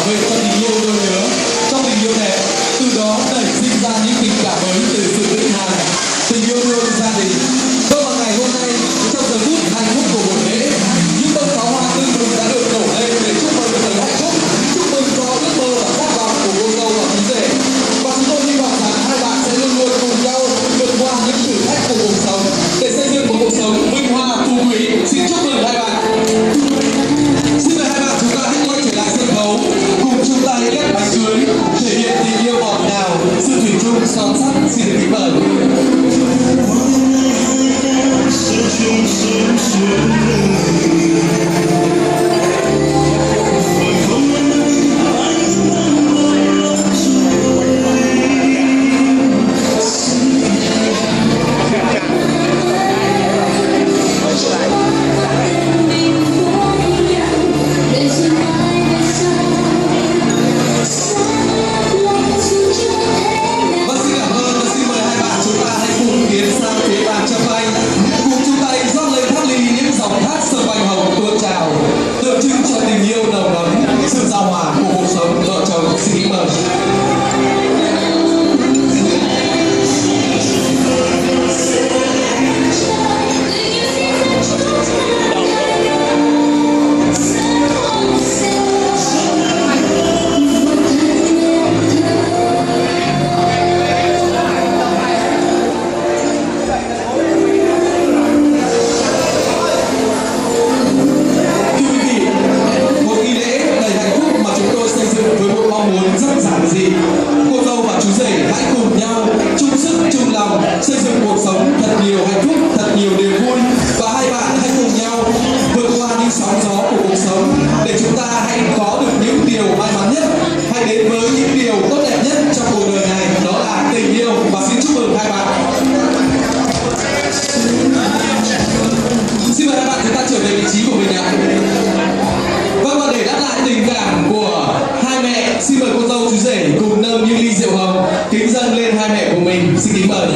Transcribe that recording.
vệ cho tình yêu đôi lứa, trong tình yêu đẹp, từ đó nảy sinh ra những tình cảm mới từ sự vĩnh hằng, tình yêu thương gia đình. Vâng, vào ngày hôm nay, trong giờ phút hạnh phúc của buổi lễ, những bông pháo hoa tươi mừng đã được nổ lên để chúc mừng đời hạnh phúc, chúc mừng cho ước mơ và khát vọng của cô dâu và chú rể. Và chúng tôi hy vọng rằng hai bạn sẽ luôn luôn cùng nhau vượt qua những thử thách của cuộc sống để xây dựng một cuộc sống vinh hoa phú quý. Xin chúc mừng hai bạn. Xin mời hai bạn chúng ta hãy quay trở lại sân khấu, cùng chung tay cắt bánh cưới, thể hiện tình yêu ngọt ngào, sự thủy chung son sắt. Xin được kính mời. Tượng trưng cho tình yêu nồng ấm, sự giao hòa của cuộc sống vợ chồng. Xin kính mời. Rất giản dị, cô dâu và chú rể hãy cùng nhau chung sức chung lòng xây dựng cuộc sống thật nhiều hạnh phúc, thật nhiều niềm vui. Và hai bạn hãy cùng nhau vượt qua những sóng gió của cuộc sống để chúng ta hãy có được những điều may mắn nhất, hãy đến với những điều tốt đẹp nhất trong cuộc đời này, đó là tình yêu. Và xin chúc mừng hai bạn. Xin mời hai bạn chúng ta trở về vị trí của mình ạ. Vâng, và để đáp lại tình cảm của hai mẹ, xin mời cô dâu chú rể cùng nâng những ly rượu hồng kính dâng lên hai mẹ của mình. Xin kính mời.